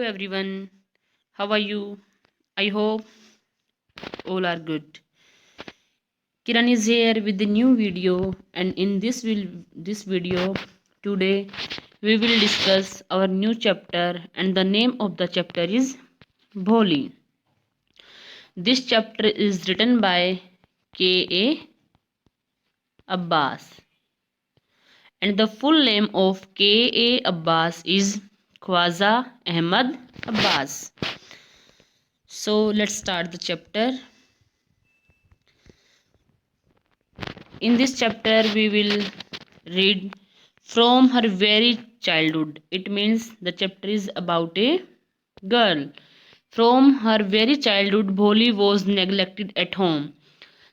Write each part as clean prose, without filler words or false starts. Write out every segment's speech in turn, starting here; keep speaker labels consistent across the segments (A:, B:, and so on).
A: everyone, how are you? I hope all are good. Kiran is here with the new video, and in this video today we will discuss our new chapter, and the name of the chapter is Bholi. This chapter is written by K.A. Abbas, and the full name of K.A. Abbas is Khwaja Ahmad Abbas. So let's start the chapter. In this chapter we will read from her very childhood. It means the chapter is about a girl. From her very childhood, Bholi was neglected at home.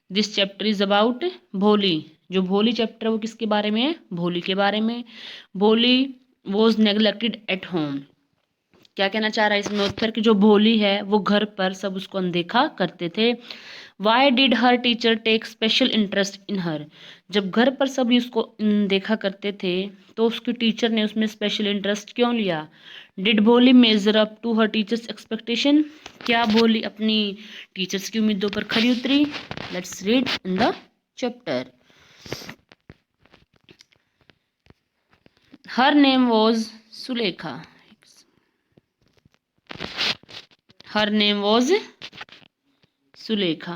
A: This chapter is about भोली. जो भोली chapter है वो किसके बारे में है? भोली के बारे में. भोली वॉज नेग्लेक्टेड एट होम. क्या कहना चाह रहा है इसमें उत्तर कि जो भोली है वो घर पर सब उसको अनदेखा करते थे. Why did her teacher take special interest in her. जब घर पर सभी उसको देखा करते थे तो उसकी टीचर ने उसमें स्पेशल इंटरेस्ट क्यों लिया. Did Bholi measure up to her teachers expectation. क्या भोली अपनी टीचर्स की उम्मीदों पर खरी उतरी. Let's read in the chapter. Her name was Sulekha. Her name was Sulekha.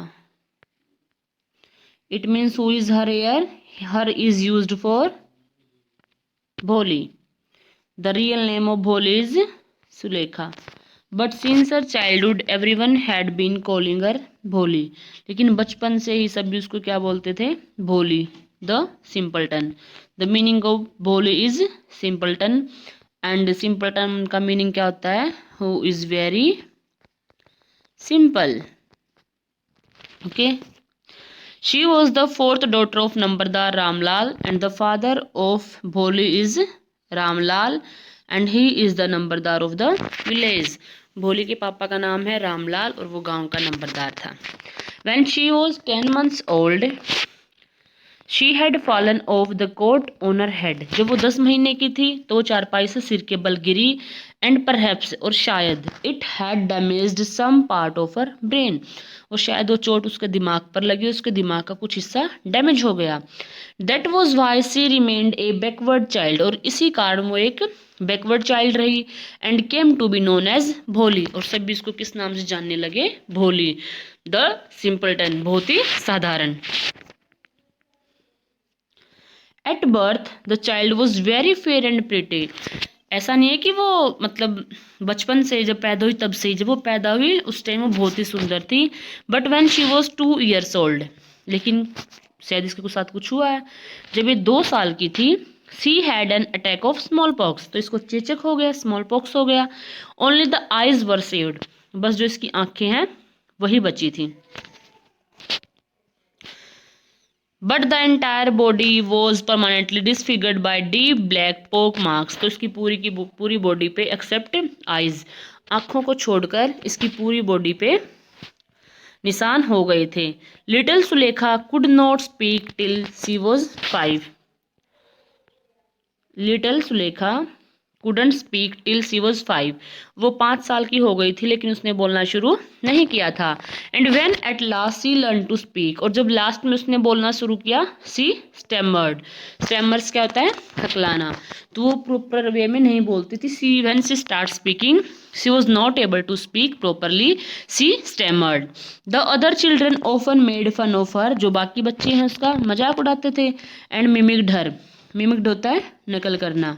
A: It means who is her here? Her is used for Bholi. The real name of Bholi is Sulekha. But since her childhood, everyone had been calling her Bholi. लेकिन बचपन से ही सभी उसको क्या बोलते थे? भोली. The simpleton. The meaning of Bholi is simpleton. And simpleton का meaning क्या होता है? Who is very simple. Okay. She was the fourth daughter of Nambardar Ramlal, and the father of Bholi is Ramlal, and he is the Nambardar of the village. भोली के पापा का नाम है रामलाल और वो गांव का नंबरदार था. When she was 10 months old, she had fallen off the cot on her head. जब वो 10 महीने की थी तो चारपाई से सिर के बल गिरी. And perhaps और शायद it had damaged some part of her brain. और शायद वो चोट उसके दिमाग पर लगी, उसके दिमाग का कुछ हिस्सा डैमेज हो गया. That was why she remained a backward child. और इसी कारण वो एक बैकवर्ड चाइल्ड रही. And came to be known as भोली. और सभी इसको किस नाम से जानने लगे? भोली. The simpleton. बहुत ही साधारण. At birth, the child was very fair and pretty. ऐसा नहीं है कि वो मतलब बचपन से जब पैदा हुई तब से, जब वो पैदा हुई उस टाइम वो बहुत ही सुंदर थी. But when she was 2 years old, लेकिन शायद इसके साथ कुछ हुआ है. जब ये 2 साल की थी, she had an attack of smallpox. तो इसको चेचक हो गया, स्मॉल पॉक्स हो गया. Only the eyes were saved. बस जो इसकी आंखें हैं वही बची थी. But the entire body was permanently disfigured by deep black pock marks. तो इसकी पूरी बॉडी पे एक्सेप्ट आईज, आँखों को छोड़कर इसकी पूरी बॉडी पे निशान हो गए थे. Little Sulekha could not speak till she was 5. Little Sulekha couldn't speak till she was 5. वो 5 साल की हो गई थी लेकिन उसने बोलना शुरू नहीं किया था. And when at last she learned to speak, और जब लास्ट में उसने बोलना शुरू किया, she stammered. Stammers क्या होता है? हकलाना. तो वो प्रॉपर वे में नहीं बोलती थी. When she started speaking, she was not able to speak properly. She stammered. The other children often made fun of her. जो बाकी बच्चे हैं उसका मजाक उड़ाते थे. And mimicked her. Mimicked होता है नकल करना,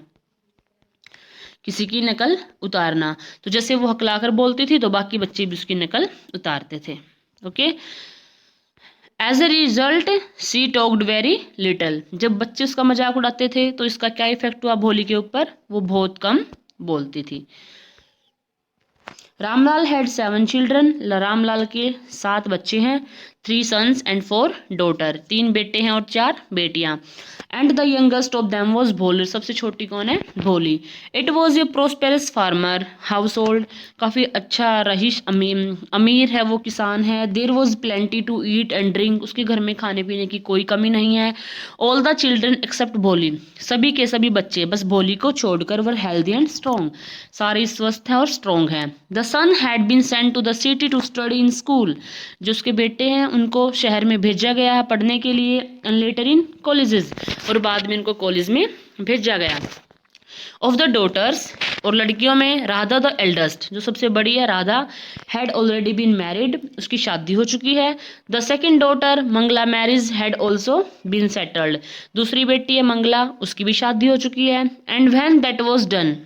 A: किसी की नकल उतारना. तो जैसे वो हकलाकर बोलती थी तो बाकी बच्चे भी उसकी नकल उतारते थे. Okay. As a result she talked very little. जब बच्चे उसका मजाक उड़ाते थे तो इसका क्या इफेक्ट हुआ भोली के ऊपर? वो बहुत कम बोलती थी. Ramlal had 7 children. रामलाल के 7 बच्चे हैं. 3 sons and 4 daughter, 3 बेटे हैं और 4 बेटियां। And the youngest of them was Bholi, सबसे छोटी कौन है? Bholi. It was a prosperous farmer household, काफ़ी अच्छा रहीश अमीर है वो, किसान है। There was plenty to eat and drink, उसके घर में खाने पीने की कोई कमी नहीं है। ऑल द चिल्ड्रन एक्सेप्ट भोली, सभी के सभी बच्चे बस भोली को छोड़कर वर हेल्दी एंड स्ट्रॉन्ग, सारे स्वस्थ हैं और स्ट्रॉन्ग हैं। The son had been sent to the city to study in school, जो उसके बेटे हैं उनको शहर में भेजा गया है पढ़ने के लिए। एंड लेटर इन कॉलेजेस, और बाद में इनको कॉलेज में भेजा गया। ऑफ द डॉटर्स, और लड़कियों में राधा द एल्डेस्ट, जो सबसे बड़ी है Radha, had already been married, उसकी शादी हो चुकी है। The second daughter Mangala marriage had also been settled, दूसरी बेटी है मंगला, उसकी भी शादी हो चुकी है। And when that was done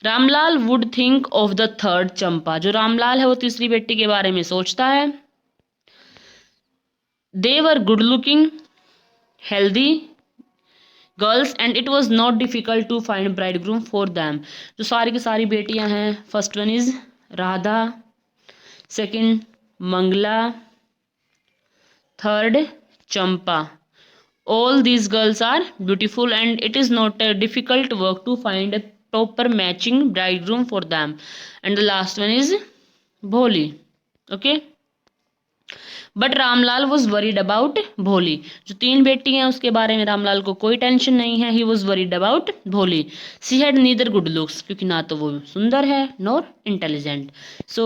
A: Ramlal would think of the third Champa, जो रामलाल है वो तीसरी बेटी के बारे में सोचता है। They were good looking healthy girls and it was not difficult to find bride groom for them, जो सारी की सारी बेटियां हैं, first one is Radha, second Mangala, third Champa. All these girls are beautiful and it is not a difficult work to find a proper matching bride groom for them. And the last one is Bholi. Okay, but Ramlal was worried about Bholi, जो 3 बेटी हैं उसके बारे में रामलाल को कोई tension नहीं है। He was worried about Bholi. She had neither good looks, क्योंकि ना तो वो सुंदर है nor intelligent. So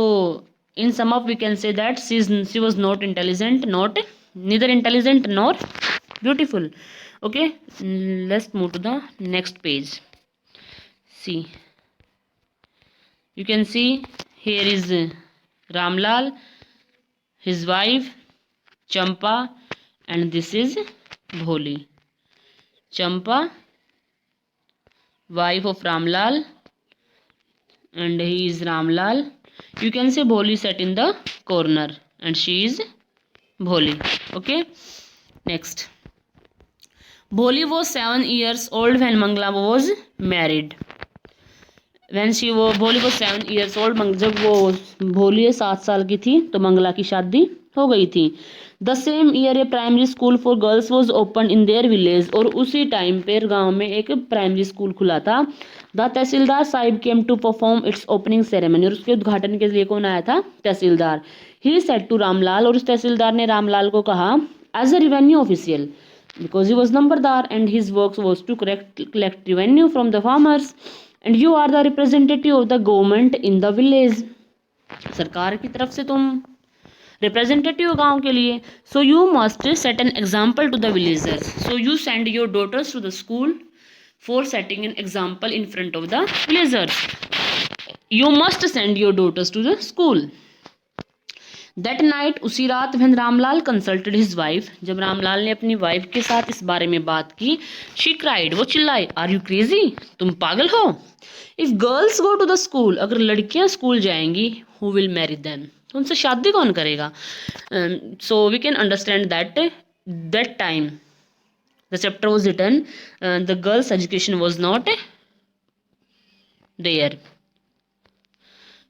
A: in sum up we can say that she was not intelligent, not neither intelligent nor beautiful. Okay, let's move to the next page. See you can see here is Ramlal, his wife Champa, and this is Bholi. Champa, wife of Ramlal, and he is Ramlal. You can say Bholi sat in the corner and she is Bholi. Okay, next. Bholi was 7 years old when Mangla was married. भोली वो 7 years old, जब वो भोली 7 साल की थी तो मंगला की शादी हो गई थी। The same year A primary school for girls was open in their village, और उसी टाइम पर गांव में एक प्राइमरी स्कूल खुला था। The tahsildar sahib came to perform its opening ceremony, और उसके उद्घाटन के लिए कौन आया था? Tahsildar. He said to Ramlal, और उस तहसीलदार ने रामलाल को कहा as a revenue official, because he was numberdar and his work was to collect revenue from the farmers and you are the representative of the government in the village, सरकार की तरफ से तुम रिप्रेजेंटेटिव गांव के लिए। So you must set an example to the villagers, so you send your daughters to the school for setting an example in front of the villagers. You must send your daughters to the school. That night, उसी रात, when Ramlal consulted his wife, जब रामलाल ने अपनी wife के साथ इस बारे में बात की, शी क्राइड, वो चिल्लाई, आर यू क्रेजी, तुम पागल हो। If girls go to the school, अगर लड़कियां स्कूल जाएंगी, हु विल मैरी देम, तो उनसे शादी कौन करेगा। So we can understand that time the chapter was written, the girls education was not there,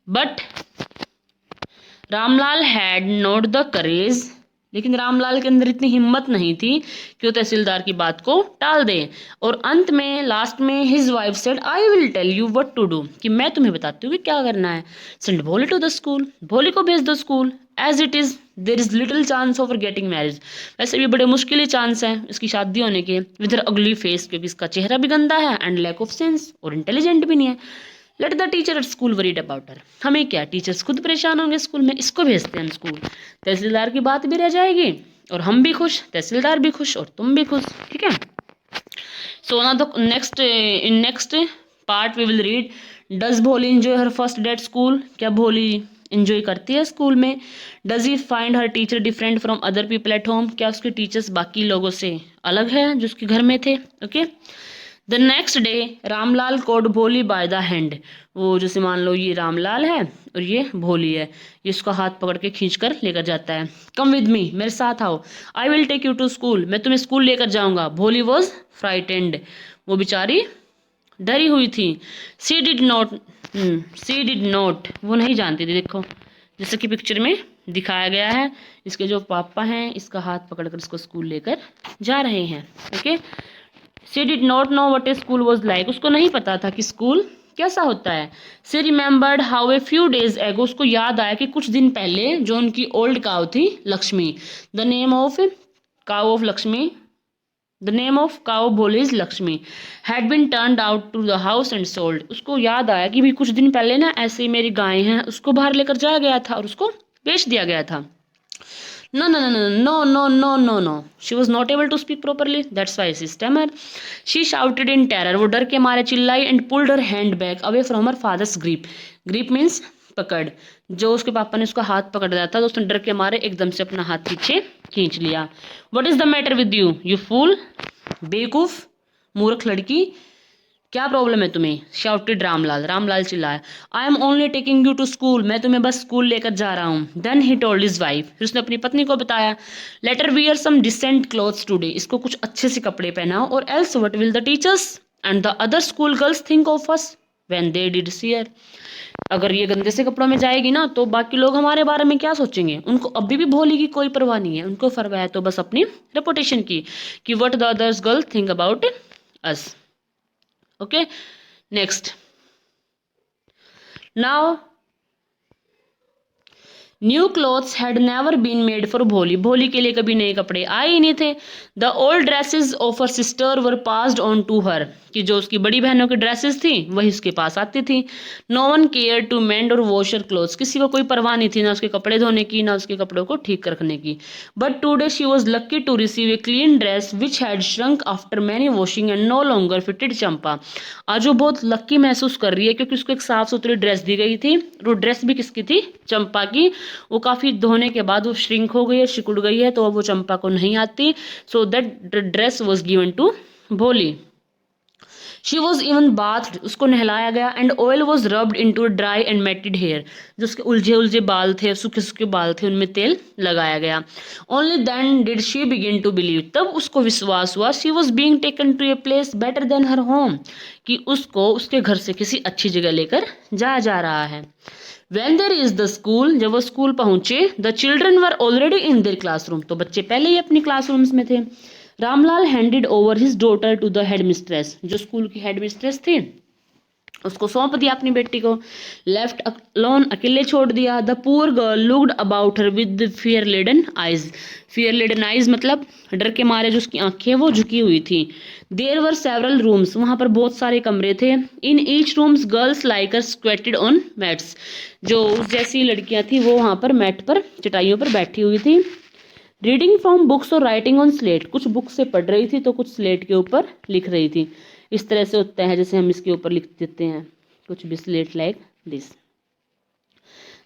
A: but Ramlal had not the courage, लेकिन रामलाल के अंदर इतनी हिम्मत नहीं थी कि वो तहसीलदार की बात को टाल दे। और अंत में, लास्ट में, his wife said I will tell you what to do, कि मैं तुम्हें बताती हूँ कि क्या करना है। सेंड भोली टू द स्कूल, भोली को भेज दो school. As it is there is little chance of getting marriage, वैसे भी बड़े मुश्किल ही चांस है इसकी शादी होने के। विद हर अगली फेस, क्योंकि इसका चेहरा भी गंदा है, एंड लैक ऑफ सेंस, और इंटेलिजेंट भी नहीं है। Let the teacher at school worried about her, हमें क्या, टीचर्स खुद परेशान होंगे स्कूल में, इसको भेजते हैं हम स्कूल। तहसीलदार की बात भी रह जाएगी और हम भी खुश, तहसीलदार भी खुश और तुम भी खुश, ठीक है। So now the next part we will read, does Bholi enjoy her first day at school, क्या भोली एंजॉय करती है स्कूल में। Does he find her teacher different from other people at home, क्या उसके टीचर्स बाकी लोगों से अलग है जो उसके घर में थे। Okay, the next day Ramlal code भोली बाय द हैंड, वो जैसे मान लो ये रामलाल है और ये भोली है, ये इसका हाथ पकड़ के खींच कर लेकर जाता है। कम विद मी, मेरे साथ आओ। I will take you to school, मैं तुम्हें स्कूल लेकर जाऊंगा। भोली वॉज फ्राइटेंड, वो बेचारी डरी हुई थी। सी डिड नॉट, वो नहीं जानती थी। देखो जैसे कि पिक्चर में दिखाया गया है। इसके जो पापा हैं इसका हाथ पकड़कर इसको स्कूल लेकर जा रहे हैं। Okay, she did not know what A school was like, उसको नहीं पता था कि स्कूल कैसा होता है। She remembered how a few days एगो, उसको याद आया कि कुछ दिन पहले जो उनकी ओल्ड काउ थी Lakshmi, the name of cow of Lakshmi, the name of cow Bholi is Lakshmi, had been turned out to the house and sold. उसको याद आया कि भी कुछ दिन पहले ना ऐसे ही मेरी गाय हैं उसको बाहर लेकर जाया गया था और उसको बेच दिया गया था। No, no, no, no, no, no, no, no, no. She was not able to speak properly. That's why she stammered. She shouted in terror. वो डर के मारे चिल्लाई and pulled her hand back away from her father's grip. Grip means पकड़। जो उसके पापा ने उसका हाथ पकड़ दिया था तो उसने डर के मारे एकदम से अपना हाथ पीछे खींच लिया। What is the matter with you? You fool? बेवकूफ, मूर्ख लड़की, क्या प्रॉब्लम है तुम्हें? शाउटेड रामलाल, रामलाल चिल्लाया। I am only taking you to school, मैं तुम्हें बस स्कूल लेकर जा रहा हूँ। Then he told his wife, फिर उसने अपनी पत्नी को बताया। Let her wear some decent clothes today, इसको कुछ अच्छे से कपड़े पहनाओ, or else what will the teachers and the other school girls think of us when they did see her. अगर ये गंदे से कपड़ों में जाएगी ना तो बाकी लोग हमारे बारे में क्या सोचेंगे। उनको अभी भी भोली की कोई परवाह नहीं है, उनको परवाह है तो बस अपनी रेपुटेशन की, कि what the others girls think about us. Okay, next, now new clothes had never been made for Bholi, Bholi के लिए कभी नए कपड़े आए ही नहीं थे। The old dresses of her sister were passed on to her, कि जो उसकी बड़ी बहनों की ड्रेसेस थी वही उसके पास आती थी। No one care to mend और वॉश हर क्लोथ्स, किसी को कोई परवाह नहीं थी ना उसके कपड़े धोने की ना उसके कपड़ों को ठीक रखने की। But today she was lucky to receive a clean dress which had shrunk after many washing and no longer fitted Champa. आज वो बहुत लक्की महसूस कर रही है क्योंकि उसको एक साफ सुथरी ड्रेस दी गई थी, और वो ड्रेस भी किसकी थी? चंपा की। वो काफ़ी धोने के बाद वो श्रिंक हो गई है, सिकुड़ गई है, तो अब वो चंपा को नहीं आती। So that dress was given to Bholi. She was even bath, उसको नहलाया गया, and oil was rubbed in to dry and matted hair, जो उसके उलझे उलझे बाल थे, सूखे सूखे बाल थे, उनमें तेल लगाया गया। Only then did she begin to believe, तब उसको विश्वास हुआ, she was being taken to a place better than her home, कि उसको उसके घर से किसी अच्छी जगह लेकर जाया जा रहा है। When there is the school, जब वो स्कूल पहुंचे, the children were already in their classroom, तो बच्चे पहले ही अपनी क्लासरूम्स में थे। Ramlal handed over his daughter to the headmistress, जो स्कूल की हेड मिस्ट्रेस थी उसको सौंप दिया अपनी बेटी को। लेफ्ट अलोन, अकेले छोड़ दिया। The poor girl looked about her with fear laden eyes, fear laden eyes मतलब डर के मारे जो उसकी आंखें वो झुकी हुई थी। देयर वर सेवरल रूम्स, वहाँ पर बहुत सारे कमरे थे। In each rooms girls like are squatted on mats, जो जैसी लड़कियाँ थी वो वहाँ पर मैट पर चटाइयों पर बैठी हुई थी। रीडिंग फ्रॉम बुक्स और राइटिंग ऑन स्लेट, कुछ बुक से पढ़ रही थी तो कुछ स्लेट के ऊपर लिख रही थी। इस तरह से होता है जैसे हम इसके ऊपर लिख देते हैं कुछ भी, slate like this.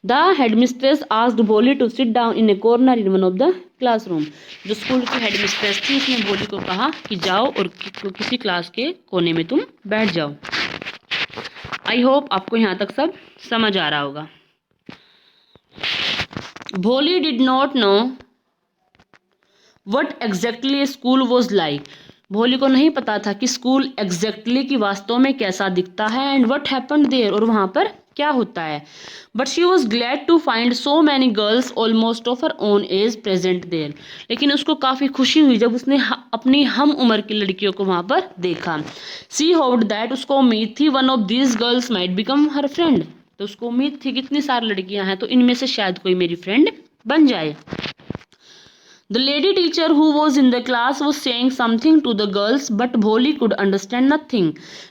A: The headmistress asked Bholi to sit down in a corner in one of the classroom, जो स्कूल की हेडमिस्ट्रेस थी उसने भोली को कहा कि जाओ और किसी क्लास के कोने में तुम बैठ जाओ। आई होप आपको यहाँ तक सब समझ आ रहा होगा। भोली did not know what exactly A school was like, भोली को नहीं पता था कि स्कूल एग्जैक्टली की वास्तव में कैसा दिखता है, एंड वट हैपेंड देयर, और वहाँ पर क्या होता है। But she was glad to find so many girls almost of her own age present there, लेकिन उसको काफ़ी खुशी हुई जब उसने अपनी हम उम्र की लड़कियों को वहाँ पर देखा। सी होप्ड दैट, उसको उम्मीद थी, one of these girls might become her friend, तो उसको उम्मीद थी कितनी सारी लड़कियाँ हैं तो इनमें से शायद कोई मेरी फ्रेंड बन जाए। The lady teacher who was in the class was saying something to the girls, but Bholi could understand nothing.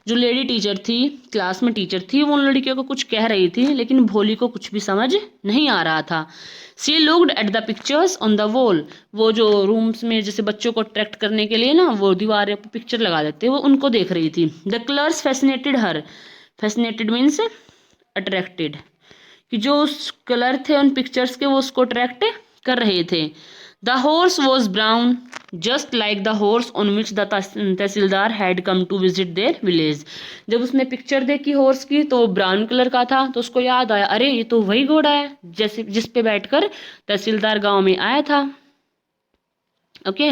A: जो लेडी टीचर थी, क्लास में टीचर थी, वो उन लड़कियों को कुछ कह रही थी लेकिन भोली को कुछ भी समझ नहीं आ रहा था। She looked at the pictures on the wall. वो जो रूम्स में जैसे बच्चों को अट्रैक्ट करने के लिए ना वो दीवारें पर पिक्चर लगा देते हैं, वो उनको देख रही थी। The colors fascinated her. Fascinated means attracted, कि जो कलर थे उन पिक्चर्स के वो उसको अट्रैक्ट कर रहे थे। The horse was brown, just like the horse on which the tehsildar had come to visit their village. जब उसने पिक्चर देखी हॉर्स की तो वो ब्राउन कलर का था, तो उसको याद आया, अरे ये तो वही घोड़ा है जैसे जिस पे बैठकर तहसीलदार गांव में आया था। Okay,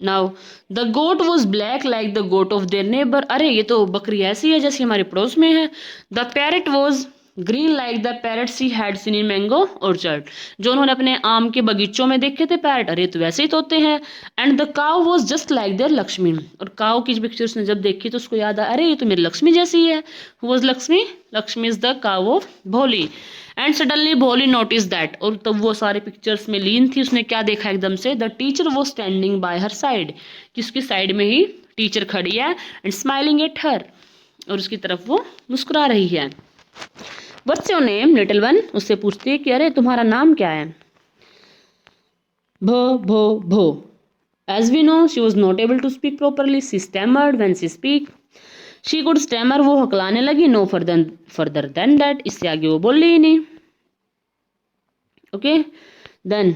A: now the goat was black like the goat of their neighbour, अरे ये तो बकरी ऐसी है जैसी हमारे पड़ोस में है। The parrot was green like the parrot she had seen in mango orchard, जो उन्होंने अपने आम के बगीचों में देखे थे पैरट, अरे तो वैसे ही तोते हैं। And the cow was just like their Lakshmi, और काउ की पिक्चर उसने जब देखी तो उसको याद आया, अरे ये तो मेरी लक्ष्मी जैसी है। Who was Lakshmi? Lakshmi is the cow of Bholi. And suddenly भोली नोटिस दैट, और तब वो सारे पिक्चर्स में लीन थी, उसने क्या देखा एकदम से, the teacher was standing bye her side, कि उसकी साइड में ही टीचर खड़ी है, एंड स्माइलिंग एट हर, और उसकी तरफ वो मुस्कुरा रही है। What's your name little one, उससे पूछती है कि अरे तुम्हारा नाम क्या है। भो भो भो। As we know she was not able to speak properly, she stammered when she speak, she could stammer, वो हकलाने लगी, नो फर्दर देन दैट, इससे आगे वो बोल ही नहीं। Okay, then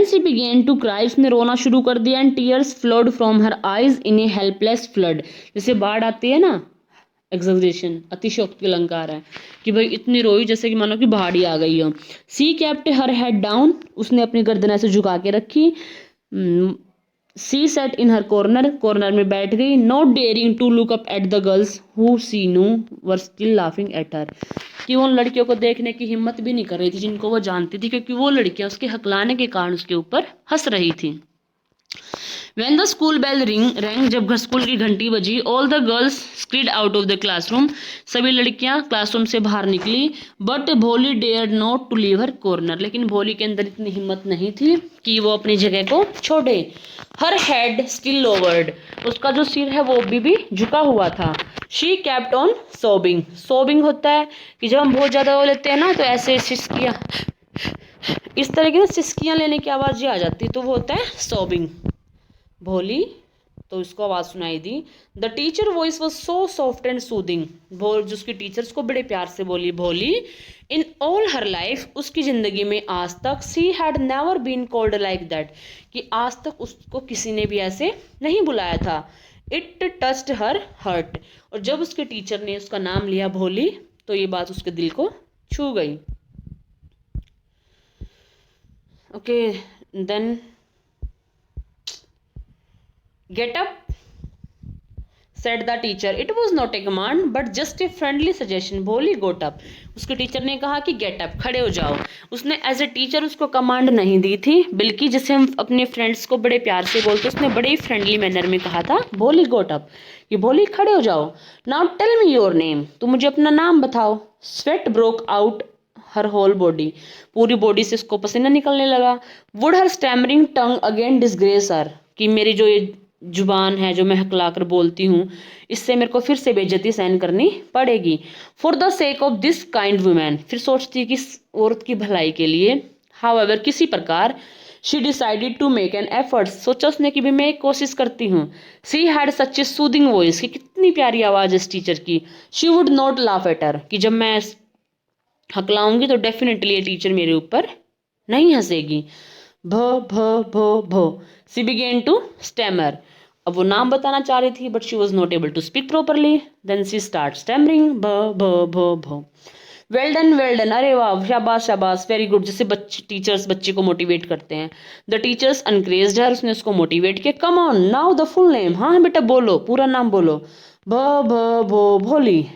A: she began to cry, उसने रोना शुरू कर दिया, and tears flowed from her eyes in a helpless flood, जैसे बाढ़ आती है ना, एग्जैजरेशन, अतिशयोक्ति अलंकार है, कि भाई इतनी रोई जैसे कि मानो कि बाढ़ ही आ गई हो। She kept her head down, उसने अपनी गर्दन ऐसे झुका के रखी। She sat in her corner, corner में बैठ गई। Not daring to look up at the girls who she knew were still laughing at her, कि उन लड़कियों को देखने की हिम्मत भी नहीं कर रही थी जिनको वो जानती थी, क्योंकि वो लड़कियां उसके हकलाने के कारण उसके ऊपर हंस रही थी। When the school bell rang, जब स्कूल की घंटी बजी, all the girls screamed out of the classroom, सभी लड़कियां क्लासरूम से बाहर निकली। But भोली dared not to leave her corner, लेकिन भोली के अंदर इतनी हिम्मत नहीं थी कि वो अपनी जगह को छोड़े। Her head still lowered, उसका जो सिर है वो भी झुका हुआ था। She kept on sobbing, sobbing होता है कि जब हम बहुत ज़्यादा वो लेते हैं ना, तो ऐसे सिसकियाँ, इस तरह की ना सिसकियाँ लेने की आवाज़ ही आ जाती है, तो वो होता है sobbing। भोली, तो इसको आवाज़ सुनाई दी। The teacher voice was so soft and soothing, जो उसकी टीचर्स को बड़े प्यार से बोली। भोली, इन ऑल हर लाइफ, उसकी ज़िंदगी में आज तक, she had never been called like that, कि आज तक उसको किसी ने भी ऐसे नहीं बुलाया था। इट टच्ड हर हर्ट, और जब उसके टीचर ने उसका नाम लिया भोली, तो ये बात उसके दिल को छू गई। Okay, then Get up, said the teacher. It was not a command, but just a friendly suggestion. भोली got up. उसके टीचर ने कहा कि get up, खड़े हो जाओ। उसने एज ए टीचर उसको कमांड नहीं दी थी, बल्कि जैसे हम अपने फ्रेंड्स को बड़े प्यार से बोलते, उसने बड़े ही फ्रेंडली मैनर में कहा था, भोली got up, कि भोली खड़े हो जाओ। Now tell me your name, तुम मुझे अपना नाम बताओ। Sweat broke out her whole body, पूरी बॉडी से उसको पसीना निकलने लगा। Would her stammering tongue again disgrace her, कि मेरी जो ये जुबान है जो मैं हकला कर बोलती हूँ, इससे मेरे को फिर से बेइज्जती सहन करनी पड़ेगी। For the sake of this kind women, फिर सोचती है कि इस औरत की भलाई के लिए। हाउएवर, किसी प्रकार, she decided to make an effort, सोचा उसने कि भी मैं एक कोशिश करती हूँ। She had such a soothing voice, कि कितनी प्यारी आवाज़ है इस टीचर की। She would not laugh at her, कि जब मैं हकलाऊंगी तो डेफिनेटली ये टीचर मेरे ऊपर नहीं हंसेगी। भो भो भो भो, सी बिगेन टू स्टैमर, अब वो नाम बताना चाह रही थी, but she was not able to speak properly. Then she start stammering, भ भ भ भ। वेल डन, अरे वाह, शाबाश शाबाश, वेरी गुड, जैसे टीचर्स बच्चे को मोटिवेट करते हैं। द टीचर्स एनकरेज्ड हर, उसने उसको मोटिवेट किया। Come on now the full name, हाँ बेटा बोलो, पूरा नाम बोलो। भ भ भो Bholi.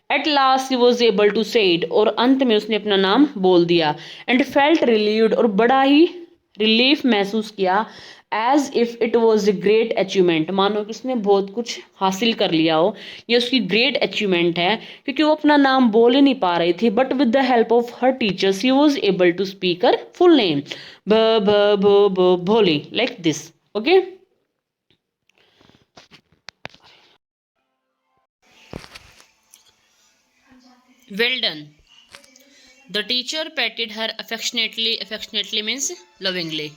A: At last he was able to say it, और अंत में उसने अपना नाम बोल दिया। एंड फेल्ट रिलीव्ड, और बड़ा ही रिलीफ महसूस किया। As if it was a great achievement, मानो कि उसने बहुत कुछ हासिल कर लिया हो, ये उसकी ग्रेट अचीवमेंट है, क्योंकि वो अपना नाम बोल ही नहीं पा रही थी। But with the help of her teachers he was able to speak her full name, भ भ भ भ Bholi, like this. Okay, well done. The teacher patted her affectionately, affectionately means lovingly.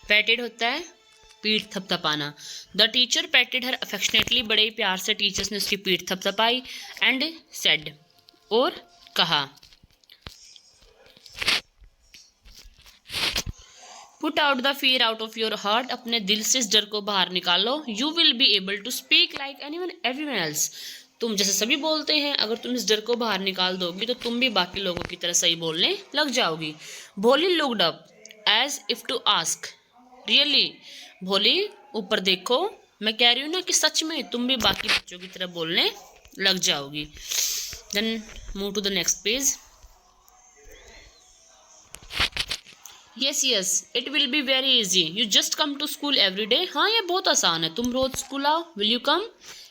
A: Patted होता है पीठ थपथपाना। The teacher patted her affectionately, बड़े प्यार से टीचर्स ने उसकी पीठ थपथपाई। एंड सेड, और कहा, put out the fear out of your heart, अपने दिल से इस डर को बाहर निकालो। You will be able to speak like anyone everyone else, तुम जैसे सभी बोलते हैं, अगर तुम इस डर को बाहर निकाल दोगी तो तुम भी बाकी लोगों की तरह सही बोलने लग जाओगी। Bholi looked up as if to ask, really, Bholi ऊपर देखो, मैं कह रही हूँ ना कि सच में तुम भी बाकी बच्चों की तरह बोलने लग जाओगी। Then move to the next page. Yes yes it will be very easy, you just come to school every day. हाँ ये बहुत आसान है, तुम रोज स्कूल आओ। विल यू कम,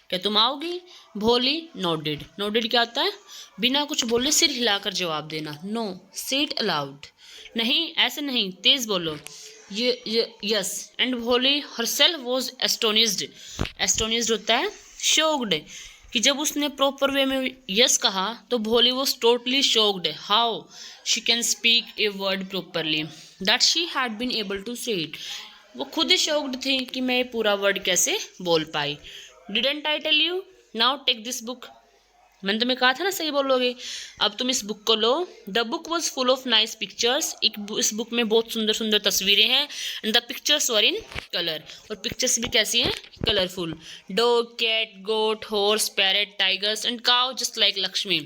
A: क्या तुम आओगी? भोली नोडेड। नोडेड क्या होता है? बिना कुछ बोले सिर हिलाकर जवाब देना। नो से इट अलाउड, नहीं ऐसे नहीं, तेज बोलो। यस एंड भोली हरसेल्फ वॉज एस्टोनिस्ड। एस्टोनिस्ड होता है शॉक्ड, कि जब उसने प्रॉपर वे में यस कहा तो Bholi was totally shocked how she can speak a word properly that she had been able to say it. वो खुद ही शॉक्ड थी कि मैं ये पूरा वर्ड कैसे बोल पाई। Didn't I tell you, now take this book. मैंने तुम्हें कहा था ना सही बोलोगे, अब तुम इस बुक को लो। The book was full of nice pictures. इस बुक में बहुत सुंदर सुंदर तस्वीरें हैं। And the pictures were in colour, और पिक्चर्स भी कैसी हैं? Colourful. Dog, cat, goat, horse, parrot, tigers and cow just like Lakshmi.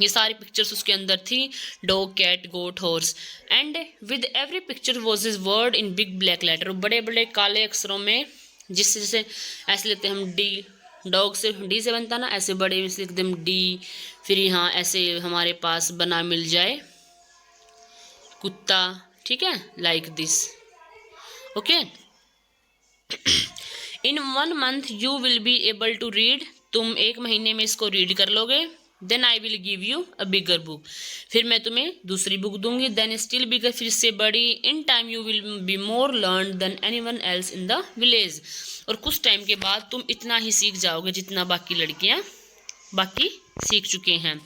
A: ये सारी पिक्चर्स उसके अंदर थी, dog, cat, goat, horse. And with every picture was is word in big black letter, बड़े बड़े काले अक्षरों में, जिससे जैसे ऐसे लेते हैं हम डी, डॉग से डी से बनता ना, ऐसे बड़े में से लिख दें डी। फिर यहाँ ऐसे हमारे पास बना मिल जाए कुत्ता, ठीक है, like this. Okay, in 1 month you will be able to read, तुम 1 महीने में इसको रीड कर लोगे। Then I will give you a bigger book, फिर मैं तुम्हें दूसरी बुक दूंगी। देन स्टिल बिगर, फिर इससे बड़ी। In time you will be more learn than anyone else in the village, और कुछ टाइम के बाद तुम इतना ही सीख जाओगे जितना बाकी लड़कियां बाकी सीख चुके हैं।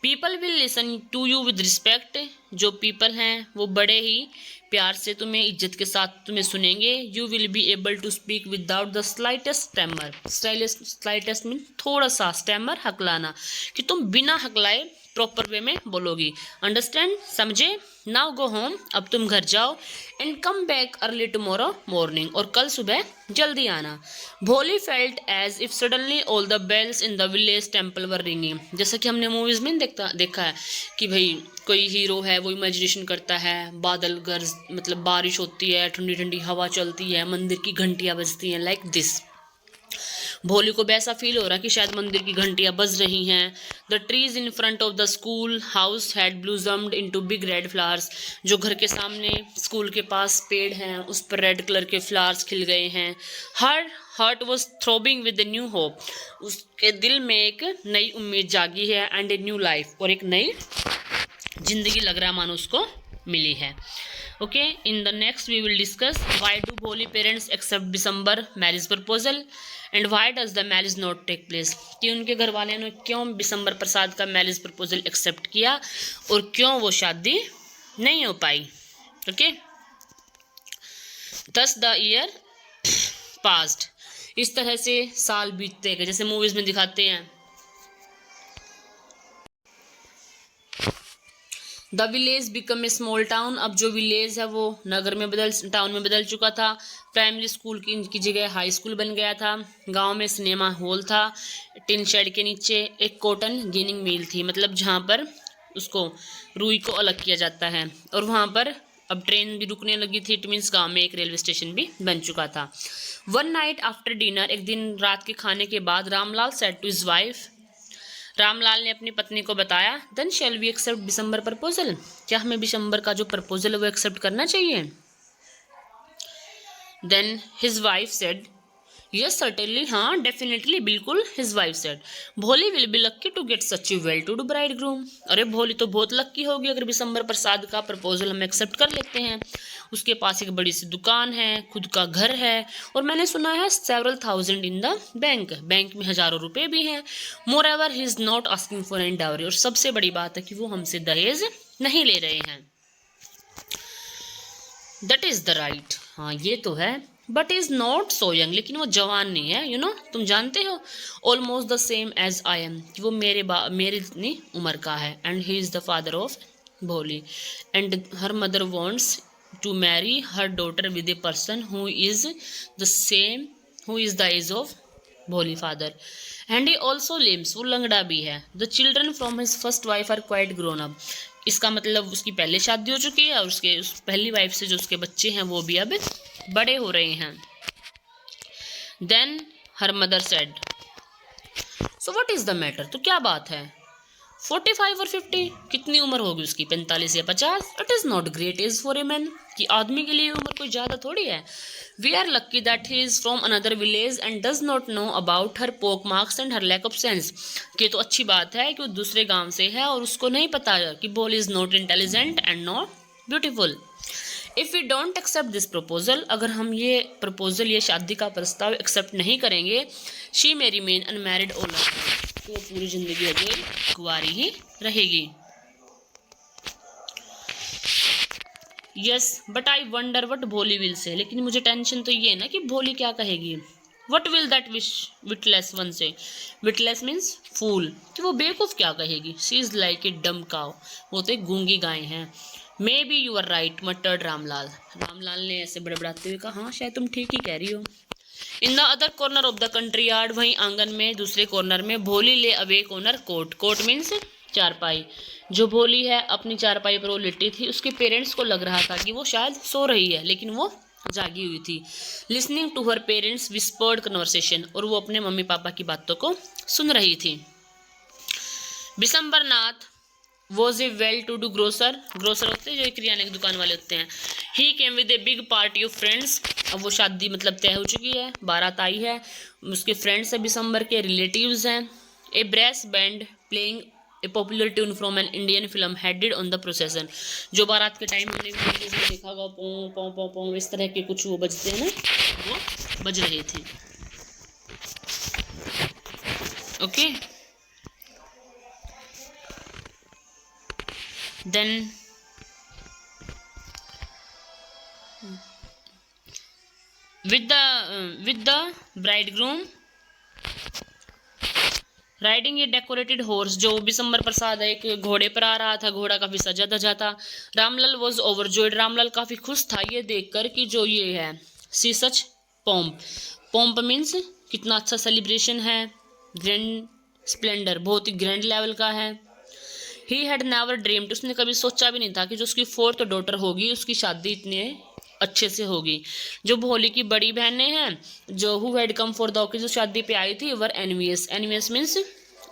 A: People will listen to you with respect, जो पीपल हैं वो बड़े ही प्यार से तुम्हें, इज्जत के साथ तुम्हें सुनेंगे। You will be able to speak without the slightest stammer. Slightest mean थोड़ा सा, स्टैमर हकलाना, कि तुम बिना हकलाए प्रॉपर वे में बोलोगी। अंडरस्टैंड, समझे? नाउ गो होम, अब तुम घर जाओ। And come back early tomorrow morning, और कल सुबह जल्दी आना। Bholi felt as if suddenly all the bells in the village temple were ringing. जैसा कि हमने मूवीज में देखा है कि भाई कोई हीरो है, वो इमेजिनेशन करता है, बादल गरज, मतलब बारिश होती है, ठंडी ठंडी हवा चलती है, मंदिर की घंटियां बजती हैं, लाइक दिस। भोली को वैसा फील हो रहा कि शायद मंदिर की घंटियां बज रही हैं। The trees in front of the school house had blossomed into big red flowers, जो घर के सामने स्कूल के पास पेड़ हैं उस पर रेड कलर के फ्लावर्स खिल गए हैं। Her heart was throbbing with new hope, उसके दिल में एक नई उम्मीद जागी है। एंड ए न्यू लाइफ, और एक नई जिंदगी लग रहा मानो उसको मिली है। Okay, in the next we will discuss why do Bholi parents accept Bishamber marriage proposal and why does the marriage not take place, कि उनके घर वाले ने क्यों दिसंबर प्रसाद का मैरिज प्रपोजल एक्सेप्ट किया और क्यों वो शादी नहीं हो पाई। ओके, दस द ईयर पास्ट, इस तरह से साल बीतते गए, जैसे मूवीज में दिखाते हैं। The village become a small town, अब जो विलेज है वो नगर में टाउन में बदल चुका था। प्राइमरी स्कूल की जगह हाई स्कूल बन गया था। गांव में सिनेमा हॉल था। टिन शेड के नीचे एक कॉटन गिनिंग मिल थी, मतलब जहाँ पर उसको रुई को अलग किया जाता है, और वहाँ पर अब ट्रेन भी रुकने लगी थी। इट मीन्स गाँव में एक रेलवे स्टेशन भी बन चुका था। वन नाइट आफ्टर डिनर, एक दिन रात के खाने के बाद, Ramlal said to his wife, Ramlal ने अपनी पत्नी को बताया, then shall we accept Bishamber proposal, क्या हमें दिसंबर का जो प्रपोजल है वो एक्सेप्ट करना चाहिए। Then his wife said, yes certainly, हाँ डेफिनेटली, बिल्कुल। His wife said, Bholi will be lucky to get such a well to do bridegroom, अरे भोली तो बहुत लक्की होगी अगर दिसंबर प्रसाद का प्रपोजल हम एक्सेप्ट कर लेते हैं। उसके पास एक बड़ी सी दुकान है, खुद का घर है, और मैंने सुना है several thousand in the bank, bank में हजारों रुपए भी हैं। Moreover he is not asking for an dowry, और सबसे बड़ी बात है कि वो हमसे दहेज नहीं ले रहे हैं। दैट इज द राइट, हाँ ये तो है। But is not so young, लेकिन वो जवान नहीं है, यू नो, तुम जानते हो। Almost the same age as I, am वो मेरे जितनी उम्र का है। And he is the father of Bholi, and her mother wants to marry her daughter with a person who is the age of Bholi father. And he also limps, वो लंगड़ा भी है। The children from his first wife are quite grown up, इसका मतलब उसकी पहले शादी हो चुकी है, और उस पहली वाइफ से जो उसके बच्चे हैं वो भी अब बड़े हो रहे हैं। Then her mother said, so what is the matter, तो क्या बात है, 45 और 50 कितनी उम्र होगी उसकी, 45 या 50। It is not great age for a man, कि आदमी के लिए उम्र कोई ज्यादा थोड़ी है। We are lucky that he is from another village and does not know about her pock marks and her lack of sense, कि तो अच्छी बात है कि वो दूसरे गांव से है और उसको नहीं पता कि Bholi is not intelligent and not beautiful. If we don't accept this proposal, अगर हम ये प्रपोजल, ये शादी का प्रस्ताव एक्सेप्ट नहीं करेंगे, she may remain unmarried all life, तो पूरी जिंदगी अभी कुंवारी ही रहेगी। Yes but I wonder what भोली विल से, लेकिन मुझे टेंशन तो ये है ना कि भोली क्या कहेगी। What will that wish witless one से, विटलेस मीन्स फूल, कि वो बेवकूफ़ क्या कहेगी। शी इज़ लाइक ए डम काउ, वो तो एक गूंगी गाय हैं। Maybe you are right muttered Ramlal, Ramlal ने ऐसे बड़बड़ाते हुए कहा हाँ शायद तुम ठीक ही कह रही हो। In the other corner of the courtyard, वहीं आंगन में दूसरे कॉर्नर में, Bholi lay awake on her cot, cot means चारपाई। जो भोली है अपनी चारपाई पर वो लेटी थी, उसके पेरेंट्स को लग रहा था कि वो शायद सो रही है, लेकिन वो जागी हुई थी। Listening to her parents whispered conversation, और वो अपने मम्मी पापा की बातों को सुन रही थी। Bishamber Nath was a well to do grocer, grocer होते हैं जो किराने की दुकान वाले होते हैं। He came with a big party of friends, अब वो शादी मतलब तय हो चुकी है, बारात आई है, उसके फ्रेंड्स हैं बिशंबर के, रिलेटिव्स हैं। A brass band playing a popular tune from an Indian film headed on the procession, जो बारात के टाइम हमने मूवीज में देखा होगा, पों पों पों पों इस तरह के कुछ वो बजते हैं ना, वो बज रहे थे। Okay then with the bridegroom riding A decorated horse, जो बिशंबर प्रसाद एक घोड़े पर आ रहा था, घोड़ा काफी सजा धजा था। रामलाल वॉज ओवरजॉयड, रामलाल काफी खुश था ये देखकर कि जो ये है सी सच पॉम्प, पॉम्प मीन्स कितना अच्छा सेलिब्रेशन है, ग्रैंड स्प्लेंडर बहुत ही ग्रैंड लेवल का है। ही हैड नेवर ड्रीम्ड, उसने कभी सोचा भी नहीं था कि जो उसकी 4th डॉटर होगी उसकी शादी इतने अच्छे से होगी। जो भोली की बड़ी बहनें हैं, जो who had come for the occasion, जो शादी पे आई थी, वर एनवियस, एनवियस मीन्स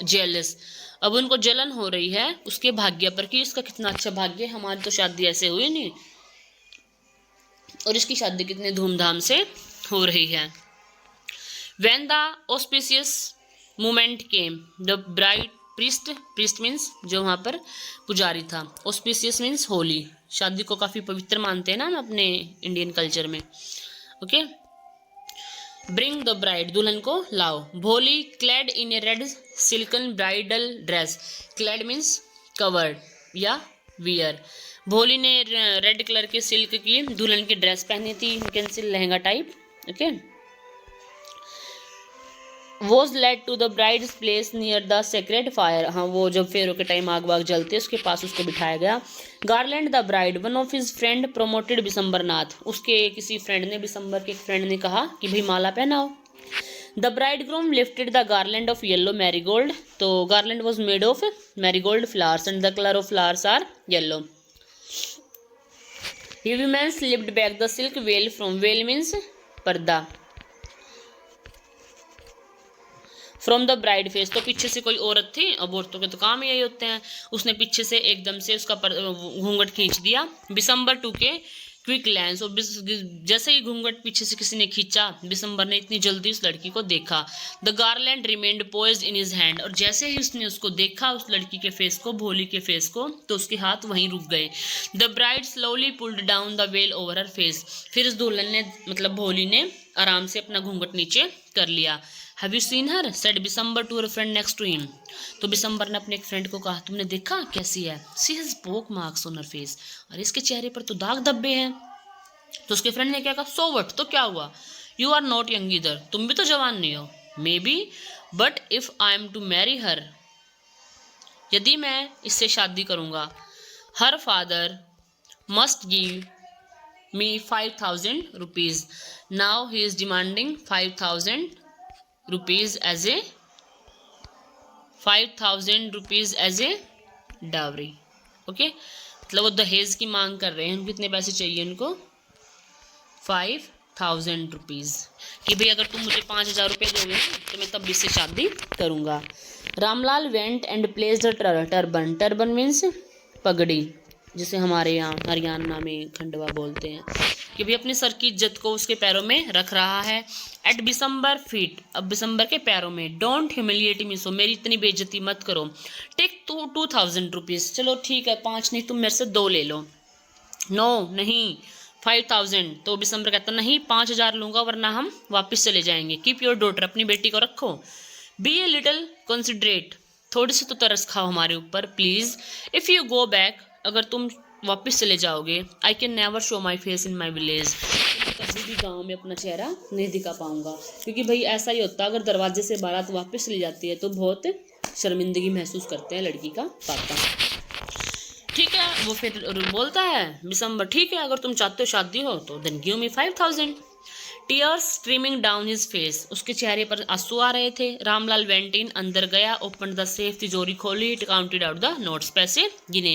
A: जेलस। अब उनको जलन हो रही है उसके भाग्य पर कि इसका कितना अच्छा भाग्य, हमारी तो शादी ऐसे हुई नहीं और इसकी शादी कितने धूमधाम से हो रही है। When the auspicious moment came, the bride priest, priest means जो वहाँ पर पुजारी था, ऑस्पिशियस मीन्स होली, शादी को काफ़ी पवित्र मानते हैं ना हम अपने इंडियन कल्चर में। ओके ब्रिंग द ब्राइड, दुल्हन को लाओ। Bholi clad in a red silken bridal dress, clad means covered या वियर। भोली ने रेड कलर के सिल्क की दुल्हन की ड्रेस पहनी थी, कैंसिल lehenga type. Okay was led to the bride's place near the sacred fire, हाँ वो जब फेरों के टाइम आग वाग जलते उसके पास उसको बिठाया गया। Garland the bride, one of his friend prompted Bishamber Nath, उसके किसी फ्रेंड ने, बिशंबर के फ्रेंड ने कहा कि भाई माला पहनाओ। The bride groom lifted the garland of yellow marigold, तो garland was made of marigold flowers and the colour of flowers are yellow. He women slipped back the silk veil from, veil means पर्दा, from the bride face, तो पीछे से कोई औरत थी, अब औरतों के तो काम यही होते हैं, उसने पीछे से एकदम से उसका घूंघट खींच दिया। बिशंबर टू के क्विक ग्लैंस, और जैसे ही घूंघट पीछे से किसी ने खींचा, बिशंबर ने इतनी जल्दी उस लड़की को देखा। The garland remained poised in his hand, और जैसे ही उसने उसको देखा उस लड़की के फेस को, भोली के फेस को, तो उसके हाथ वहीं रुक गए। The bride slowly pulled down the well over her face, फिर इस दुल्हन ने मतलब भोली ने आराम से अपना घूंघट नीचे कर लिया। Have you seen her said Bishamber to his friend next to him, तो बिशंबर ने अपने एक फ्रेंड को कहा तुमने देखा कैसी है, सी हैज पोक मार्क्स ऑन हर फेस, और इसके चेहरे पर तो दाग धब्बे हैं। तो उसके फ्रेंड ने क्या कहा, सो व्हाट, तो क्या हुआ, you are not young either, तुम भी तो जवान नहीं हो। Maybe but if I am to marry her, यदि मैं इससे शादी करूंगा, her father must give me 5000 rupees, now he is demanding 5000 rupees as a 5000 rupees as a dowry. Okay मतलब वो दहेज की मांग कर रहे हैं, कितने पैसे चाहिए उनको, 5000 5,000 रुपीज़ कि भाई अगर तुम मुझे 5,000 रुपये दोगे ना तो मैं तब इससे शादी करूँगा। Ramlal went and place the turban. Turban means पगड़ी, जिसे हमारे यहाँ हरियाणा में खंडवा बोलते हैं, कि भाई अपने सर की इज्जत को उसके पैरों में रख रहा है। एट बिसम्बर फीट, अब बिसम्बर के पैरों में। डोंट ह्यूमिलिएट मी सो, मेरी इतनी बेइज्जती मत करो। टेक 2,000 रुपीज़, चलो ठीक है 5 नहीं तुम मेरे से 2 ले लो। नो नहीं 5,000, तो बिसम्बर कहता नहीं 5,000 लूँगा वरना हम वापस चले जाएंगे। कीप योर डॉटर, अपनी बेटी को रखो। बी ए लिटिल कंसिडरेट, थोड़ी सी तो तरस खाओ हमारे ऊपर please. If you go back, अगर तुम वापस चले जाओगे, I can never show my face in my village, कभी भी गाँव में अपना चेहरा नहीं दिखा पाऊंगा। क्योंकि भाई ऐसा ही होता है, अगर दरवाजे से बारात वापस चली जाती है तो बहुत शर्मिंदगी महसूस करते हैं लड़की का पापा। ठीक है, वो फिर बोलता है बिसम्बर, ठीक है अगर तुम चाहते हो शादी हो तो then give me 5,000। Tears streaming down his face, उसके चेहरे पर आंसू आ रहे थे। रामलाल वेंट इन, अंदर गया। ओपन द सेफ, तिजोरी खोली। काउंटेड आउट द नोट्स, पैसे गिने।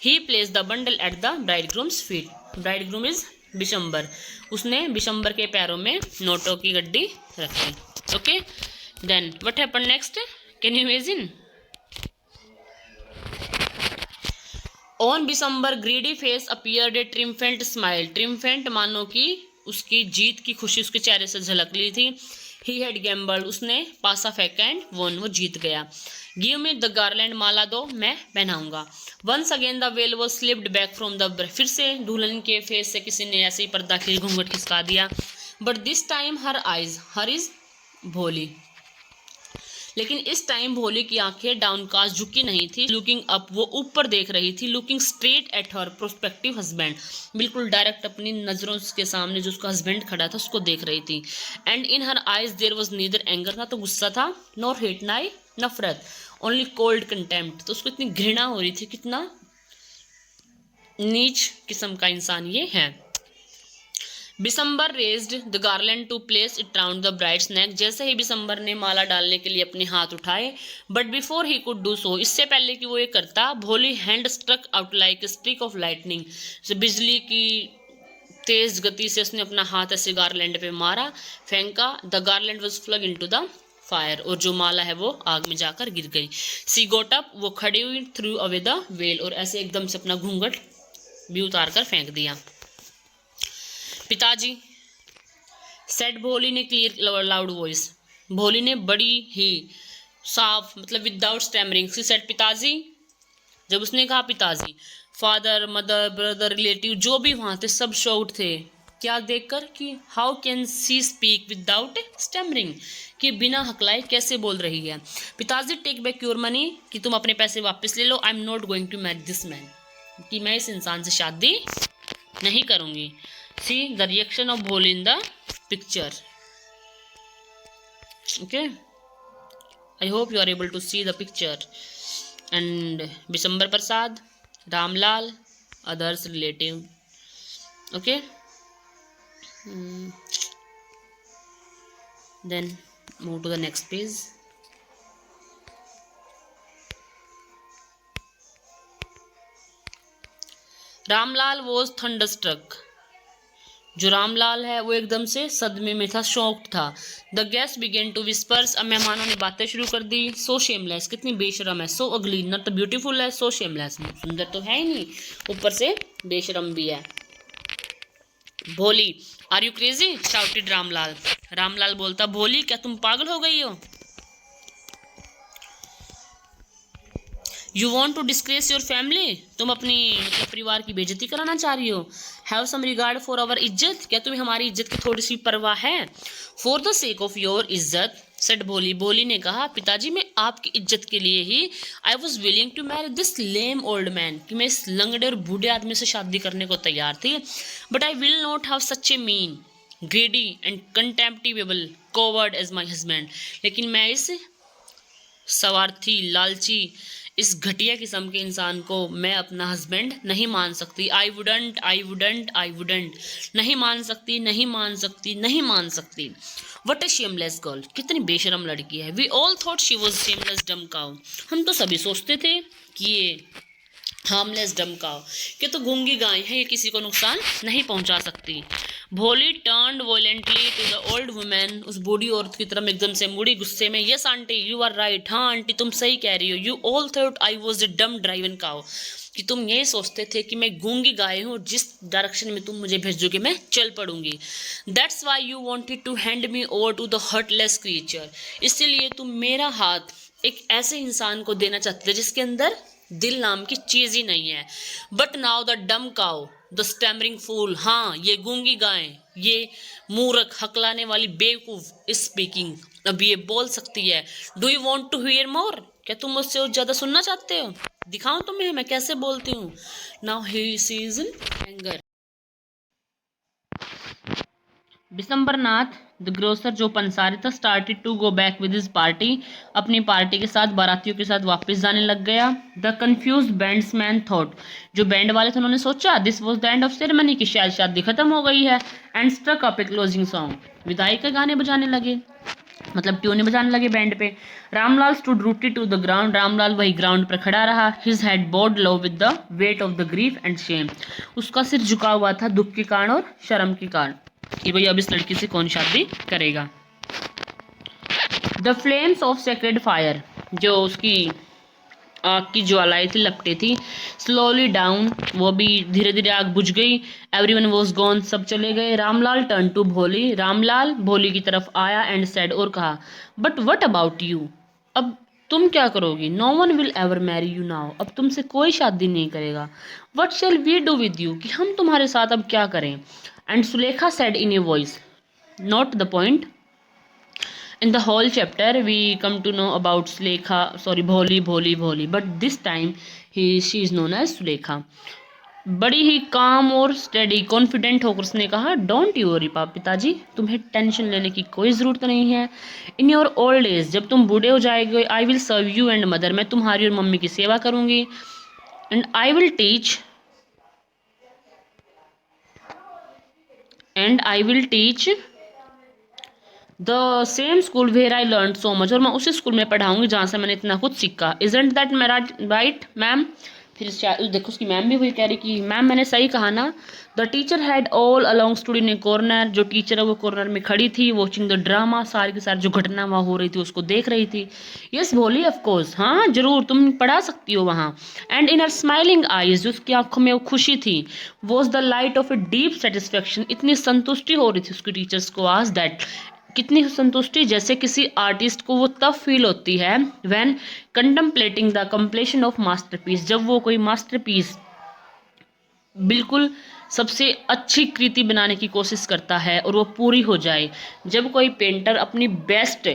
A: He place the bundle at the bridegroom's feet, bridegroom is Bishambar, उसने बिशंबर के पैरों में नोटों की गड्डी रखी। Okay, then what happened next, can you imagine? On Bisambar greedy face appeared a triumphant smile, triumphant मानो कि उसकी जीत की खुशी उसके चेहरे से झलक ली थी। ही हैड गैम्बल्ड, उसने पासा फेंका एंड वन, वो जीत गया। गिव मी द गार्लैंड, माला दो मैं पहनाऊंगा। वंस अगेन द वेल वो स्लिप्ड बैक फ्रॉम द, फिर से दुल्हन के फेस से किसी ने ऐसे ही पर्दा खींच घूंघट खिसका दिया। But this time her eyes, her is भोली, लेकिन इस टाइम भोली की आंखें डाउनकास्ट, झुकी नहीं थी। लुकिंग अप, वो ऊपर देख रही थी। Looking straight at her prospective husband, बिल्कुल डायरेक्ट अपनी नज़रों के सामने जो उसका हस्बैंड खड़ा था उसको देख रही थी। And in her eyes there was neither anger, ना तो गुस्सा था नॉर हेट, ना ही नफरत, ओनली कोल्ड कंटेम्प्ट। तो उसको इतनी घृणा हो रही थी, कितना नीच किस्म का इंसान ये है। Bisambar raised the garland to place it round the bride's neck, जैसे ही बिसम्बर ने माला डालने के लिए अपने हाथ उठाए। But before he could do so, इससे पहले कि वो ये करता, Bholi hand struck out like a streak of lightning, बिजली की तेज गति से उसने अपना हाथ ऐसे गार्लैंड पे मारा, फेंका। The garland was flung into the fire, और जो माला है वो आग में जाकर गिर गई। सी गोट अप, वो खड़ी हुई। थ्रू अवे द वेल, और ऐसे एकदम से अपना घूंघट भी उतार कर फेंक दिया। पिताजी, सेड भोली ने क्लियर लाउड वॉइस, भोली ने बड़ी ही साफ मतलब विदाउट स्टैमरिंग सी सेड पिताजी, जब उसने कहा पिताजी, फादर मदर ब्रदर रिलेटिव जो भी वहाँ थे सब शाउट थे, क्या देखकर कि how can see speak without stammering, कि बिना हकलाए कैसे बोल रही है। पिताजी टेक बैक योर मनी, कि तुम अपने पैसे वापस ले लो। I am not going to marry this man, कि मैं इस इंसान से शादी नहीं करूँगी। See the reaction of Bholi in the picture. Okay, I hope you are able to see the picture. And Bisambar Prasad, Ramlal, others relative. Okay, then move to the next page. Ramlal was thunderstruck, जो रामलाल है वो एकदम से सदमे में था, shocked था। The guest began to whispers, अब मेहमानों ने बातें शुरू कर दी। सो शेमलेस, कितनी बेशरम है। सो अगली, नॉट ब्यूटीफुल है, सो शेमलेस, सुंदर तो है ही नहीं, ऊपर से बेशरम भी है। Bholi, are you crazy, shouted Ramlal. Ramlal बोलता, भोली क्या तुम पागल हो गई हो? You want to disgrace your family, तुम अपनी मतलब परिवार की बेइज्जती कराना चाह रही हो। Have some regard for our इज्जत, क्या तुम्हें हमारी इज्जत की थोड़ी सी परवाह है। For the sake of your इज्जत, सेड भोली, भोली ने कहा, पिताजी मैं आपकी इज्जत के लिए ही I was willing to marry this lame old man, कि मैं इस लंगड़े और बूढ़े आदमी से शादी करने को तैयार थी। But I will not have such a mean greedy and contemptible coward as my husband, लेकिन मैं इस स्वार्थी लालची इस घटिया किस्म के इंसान को मैं अपना हस्बैंड नहीं मान सकती। आई वुडंट, नहीं मान सकती, नहीं मान सकती, नहीं मान सकती। वट ए शेमलेस गर्ल, कितनी बेशरम लड़की है। We all thought she was shameless dumb cow, हम तो सभी सोचते थे कि ये हार्मलेस डम काउ, कि तो गूंगी गाय है, ये किसी को नुकसान नहीं पहुंचा सकती। Bholi turned violently to the old women, उस बूढ़ी औरत की तरफ एकदम से मुड़ी गुस्से में। Yes aunty you are right, हाँ आंटी तुम सही कह रही हो। You all thought I was a dumb driven cow, कि तुम ये सोचते थे कि मैं गूंगी गाय हूँ, जिस डायरेक्शन में तुम मुझे भेजोगे मैं चल पड़ूंगी। That's why you wanted to hand me over to the heartless creature, इसीलिए तुम मेरा हाथ एक ऐसे इंसान को देना चाहते थे जिसके अंदर दिल नाम की चीज ही नहीं है। But now the dumb cow, the stammering fool, हाँ ये गूंगी गाय, ये मूर्ख हकलाने वाली बेवकूफ इज स्पीकिंग, अब ये बोल सकती है। Do you want to hear more, क्या तुम मुझसे और ज्यादा सुनना चाहते हो? दिखाऊं तुम्हें मैं कैसे बोलती हूँ? Now he sees in anger. Bishambarnath the grocer, जो पंसारी था, started to go back with his party, अपनी पार्टी के साथ, बारातियों के साथ वापस जाने लग गया। द कंफ्यूज बैंड्समैन थॉट, जो बैंड वाले थे उन्होंने सोचा this was the end of ceremony, की शायद शादी खत्म हो गई है। And struck up a closing song, विदाई के गाने बजाने लगे, मतलब ट्यूने बजाने लगे बैंड पे। Ramlal stood rooted to the ground, Ramlal वही ग्राउंड पर खड़ा रहा। His head bowed low with the weight of the grief and shame, उसका सिर झुका हुआ था दुख के कारण और शर्म के कारण, कि भाई अब इस लड़की से कौन शादी करेगा। The flames of sacred fire, जो उसकी आग की ज्वालाएं थी, लपटे थी, स्लोली डाउन, वो भी धीरे धीरे आग बुझ गई। एवरीवन वाज गॉन, सब चले गए। रामलाल टर्न टू भोली, रामलाल भोली की तरफ आया एंड सेड, और कहा, बट व्हाट अबाउट यू, अब तुम क्या करोगी? No one will ever marry you now, अब तुमसे कोई शादी नहीं करेगा। What shall we do with you, कि हम तुम्हारे साथ अब क्या करें? And Sulekha said in a voice, not the point. In the whole chapter, we come to know about Sulekha, sorry, Bholi, but this time she is known as Sulekha. बड़ी ही काम और स्टडी कॉन्फिडेंट होकर उसने कहा, डोंट यू वरी पिताजी, तुम्हें tension लेने की कोई ज़रूरत नहीं है। इन योर ओल्ड एज, जब तुम बूढ़े हो जाएंगे, I will serve you and mother, मैं तुम्हारी और मम्मी की सेवा करूंगी। And I will teach the same school where I learn so much, और मैं उसी स्कूल में पढ़ाऊंगी जहाँ से मैंने इतना कुछ सीखा। इजंट दैट मेरा राइट मैम, फिर देखो उसकी मैम भी वही कह रही कि मैम मैंने सही कहा ना। The teacher had all along stood in a corner, जो टीचर है वो कॉर्नर में खड़ी थी, वॉचिंग द ड्रामा, सारी की सारी जो घटना वहाँ हो रही थी उसको देख रही थी। यस भोली ऑफ कोर्स, हाँ जरूर तुम पढ़ा सकती हो वहाँ। And in her smiling eyes, जो उसकी आंखों में वो खुशी थी, was the light of a deep satisfaction, इतनी संतुष्टि हो रही थी उसकी टीचर्स को आज दैट, कितनी संतुष्टि, जैसे किसी आर्टिस्ट को वो तब फील होती है when contemplating the completion of masterpiece, जब वो कोई मास्टरपीस बिल्कुल सबसे अच्छी कृति बनाने की कोशिश करता है और वो पूरी हो जाए। जब कोई पेंटर अपनी बेस्ट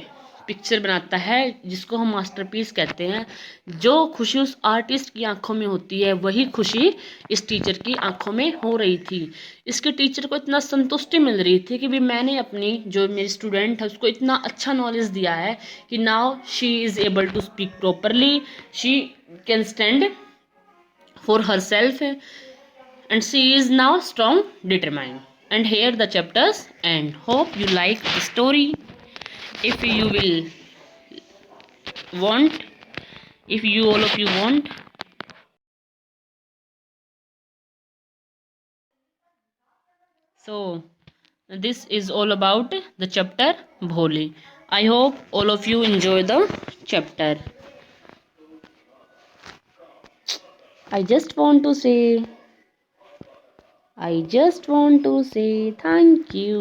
A: पिक्चर बनाता है जिसको हम मास्टरपीस कहते हैं, जो खुशी उस आर्टिस्ट की आंखों में होती है वही खुशी इस टीचर की आंखों में हो रही थी। इसके टीचर को इतना संतुष्टि मिल रही थी कि भी मैंने अपनी जो मेरी स्टूडेंट है उसको इतना अच्छा नॉलेज दिया है कि now she is able to speak properly, she can stand for herself, and she is now strong determined. And here the chapters end. Hope you like the story. If you will want, if you all of you want, so this is all about the chapter Bholi. I hope all of you enjoy the chapter. I just want to say thank you.